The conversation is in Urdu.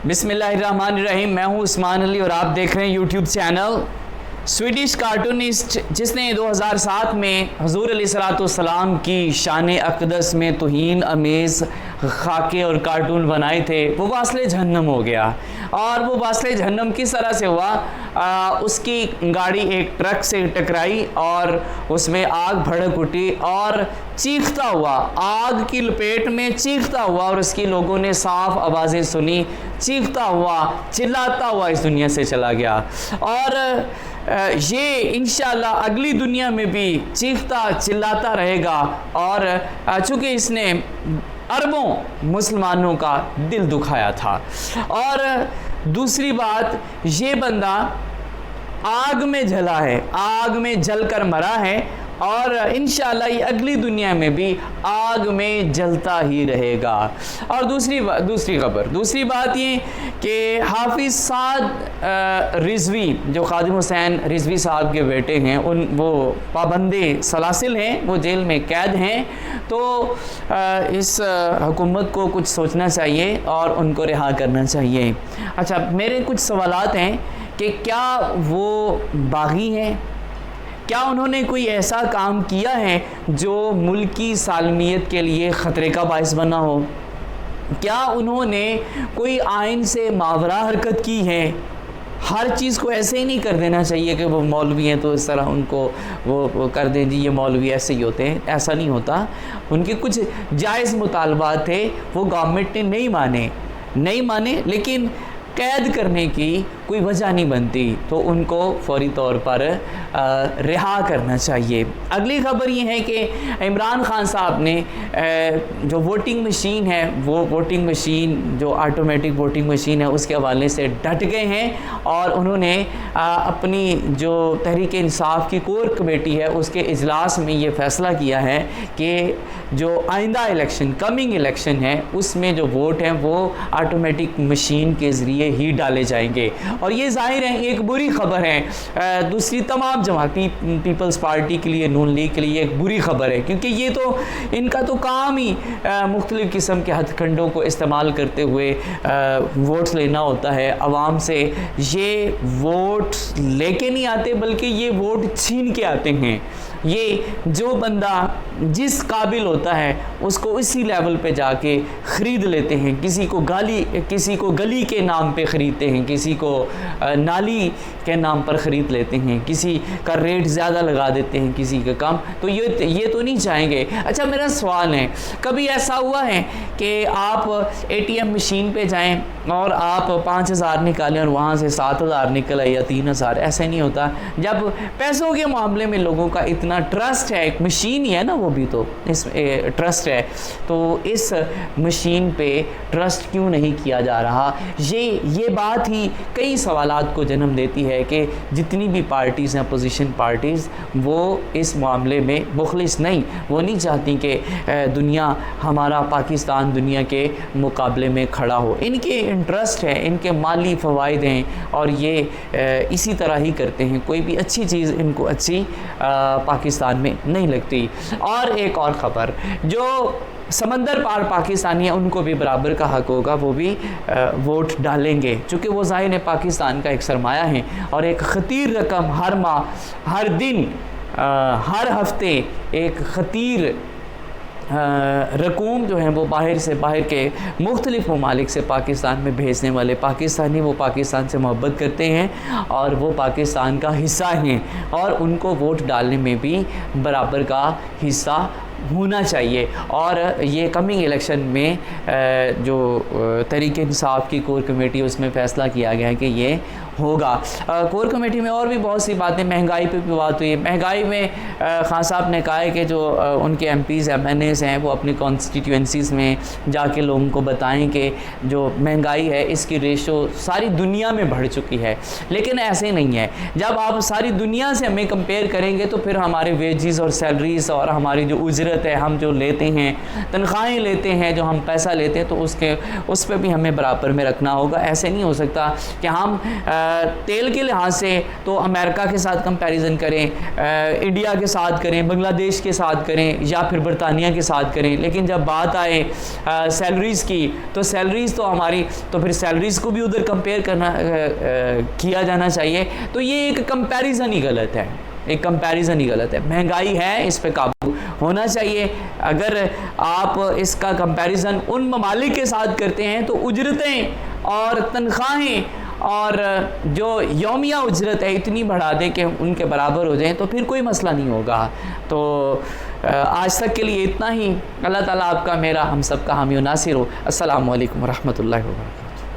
بسم اللہ الرحمن الرحیم. میں ہوں عثمان علی اور آپ دیکھ رہے ہیں یوٹیوب چینل. سویڈش کارٹونسٹ جس نے 2007 میں حضور علیہ الصلوۃ والسلام کی شان اقدس میں توہین امیز خاکے اور کارٹون بنائے تھے، وہ واصل جہنم ہو گیا. اور وہ واصل جہنم کس طرح سے ہوا؟ اس کی گاڑی ایک ٹرک سے ٹکرائی اور اس میں آگ بھڑک اٹھی اور چیختا ہوا، آگ کی لپیٹ میں چیختا ہوا، اور اس کی لوگوں نے صاف آوازیں سنی، چیختا ہوا چلاتا ہوا اس دنیا سے چلا گیا. اور یہ انشاءاللہ اگلی دنیا میں بھی چیختا چلاتا رہے گا. اور چونکہ اس نے اربوں مسلمانوں کا دل دکھایا تھا. اور دوسری بات، یہ بندہ آگ میں جلا ہے، آگ میں جل کر مرا ہے، اور انشاءاللہ یہ اگلی دنیا میں بھی آگ میں جلتا ہی رہے گا. اور دوسری بات یہ کہ حافظ سعد رضوی جو خادم حسین رضوی صاحب کے بیٹے ہیں، وہ پابند سلاسل ہیں، وہ جیل میں قید ہیں. تو اس حکومت کو کچھ سوچنا چاہیے اور ان کو رہا کرنا چاہیے. اچھا، میرے کچھ سوالات ہیں کہ کیا وہ باغی ہیں؟ کیا انہوں نے کوئی ایسا کام کیا ہے جو ملک کی سالمیت کے لیے خطرے کا باعث بنا ہو؟ کیا انہوں نے کوئی آئین سے ماورا حرکت کی ہے؟ ہر چیز کو ایسے ہی نہیں کر دینا چاہیے کہ وہ مولوی ہیں تو اس طرح ان کو وہ کر دیں، جی یہ مولوی ایسے ہی ہوتے ہیں. ایسا نہیں ہوتا. ان کے کچھ جائز مطالبات تھے، وہ گورنمنٹ نے نہیں مانے، لیکن قید کرنے کی کوئی وجہ نہیں بنتی، تو ان کو فوری طور پر رہا کرنا چاہیے. اگلی خبر یہ ہے کہ عمران خان صاحب نے جو ووٹنگ مشین ہے، وہ ووٹنگ مشین جو آٹومیٹک ووٹنگ مشین ہے، اس کے حوالے سے ڈٹ گئے ہیں. اور انہوں نے اپنی جو تحریک انصاف کی کور کمیٹی ہے اس کے اجلاس میں یہ فیصلہ کیا ہے کہ جو آئندہ الیکشن کمنگ الیکشن ہے اس میں جو ووٹ ہیں وہ آٹومیٹک مشین کے ذریعے ہی ڈالے جائیں گے. اور یہ ظاہر ہے ایک بری خبر ہے دوسری تمام جماعتی پیپلز پارٹی کے لیے، نون لیگ کے لیے ایک بری خبر ہے، کیونکہ یہ تو ان کا تو کام ہی مختلف قسم کے ہتھ کنڈوں کو استعمال کرتے ہوئے ووٹس لینا ہوتا ہے عوام سے. یہ ووٹ لے کے نہیں آتے بلکہ یہ ووٹ چھین کے آتے ہیں. یہ جو بندہ جس قابل ہوتا ہے اس کو اسی لیول پہ جا کے خرید لیتے ہیں. کسی کو گلی کے نام پہ خریدتے ہیں، کسی کو نالی کے نام پر خرید لیتے ہیں، کسی کا ریٹ زیادہ لگا دیتے ہیں، کسی کا کم. تو یہ تو نہیں چاہیں گے. اچھا، میرا سوال ہے، کبھی ایسا ہوا ہے کہ آپ اے ٹی ایم مشین پہ جائیں اور آپ 5,000 نکالیں اور وہاں سے 7,000 نکل آئے یا 3,000؟ ایسے نہیں ہوتا. جب پیسوں کے معاملے میں لوگوں کا اتنا ٹرسٹ ہے، ایک مشین ہی ہے نا وہ بھی، تو اس ٹرسٹ ہے، تو اس مشین پہ ٹرسٹ کیوں نہیں کیا جا رہا؟ یہ بات ہی کئی سوالات کو جنم دیتی ہے کہ جتنی بھی پارٹیز ہیں، اپوزیشن پارٹیز، وہ اس معاملے میں مخلص نہیں. وہ نہیں چاہتی کہ دنیا، ہمارا پاکستان دنیا کے مقابلے میں کھڑا ہو. ان کے انٹرسٹ ہے، ان کے مالی فوائد ہیں، اور یہ اسی طرح ہی کرتے ہیں. کوئی بھی اچھی چیز ان کو اچھی پاکستان میں نہیں لگتی. اور ایک اور خبر، جو سمندر پار پاکستانی ہیں ان کو بھی برابر کا حق ہوگا، وہ بھی ووٹ ڈالیں گے، چونکہ وہ ظاہر ہے پاکستان کا ایک سرمایہ ہے. اور ایک خطیر رقم ہر ماہ، ہر دن، ہر ہفتے ایک خطیر رقوم جو ہیں وہ باہر کے مختلف ممالک سے پاکستان میں بھیجنے والے پاکستانی، وہ پاکستان سے محبت کرتے ہیں اور وہ پاکستان کا حصہ ہیں، اور ان کو ووٹ ڈالنے میں بھی برابر کا حصہ ہونا چاہیے. اور یہ کمنگ الیکشن میں جو تحریک انصاف کی کور کمیٹی، اس میں فیصلہ کیا گیا ہے کہ یہ ہوگا. کور کمیٹی میں اور بھی بہت سی باتیں، مہنگائی پہ بھی بات ہوئی. مہنگائی میں خان صاحب نے کہا ہے کہ جو ان کے MPs MNAs ہیں وہ اپنی کانسٹیٹیوئنسیز میں جا کے لوگوں کو بتائیں کہ جو مہنگائی ہے اس کی ریشو ساری دنیا میں بڑھ چکی ہے. لیکن ایسے نہیں ہے. جب آپ ساری دنیا سے ہمیں کمپیئر کریں گے تو پھر ہمارے ویجز اور سیلریز اور ہماری جو اجرت اجرت ہے، ہم جو لیتے ہیں، تنخواہیں لیتے ہیں، جو ہم پیسہ لیتے ہیں، تو اس پہ بھی ہمیں برابر میں رکھنا ہوگا۔ ایسے نہیں ہو سکتا کہ ہم تیل کے لحاظ سے تو امریکہ کے ساتھ کمپیریزن کریں، انڈیا کے ساتھ کریں، بنگلہ دیش کے ساتھ کریں، یا پھر برطانیہ کے ساتھ کریں، لیکن جب بات آئے سیلریز کی تو سیلریز تو ہماری، تو پھر سیلریز کو بھی ادھر کمپیئر کیا جانا چاہیے۔ تو یہ ایک کمپیریزن ہی غلط ہے، ایک کمپیریزن ہی غلط ہے۔ مہنگائی ہے، اس پہ قابو ہونا چاہیے۔ اگر آپ اس کا کمپیریزن ان ممالک کے ساتھ کرتے ہیں تو اجرتیں اور تنخواہیں اور جو یومیہ اجرت ہے اتنی بڑھا دیں کہ ان کے برابر ہو جائیں، تو پھر کوئی مسئلہ نہیں ہوگا۔ تو آج تک کے لیے اتنا ہی۔ اللہ تعالیٰ آپ کا، میرا، ہم سب کا حامی و ناصر ہو۔ السلام علیکم ورحمۃ اللہ وبرکاتہ۔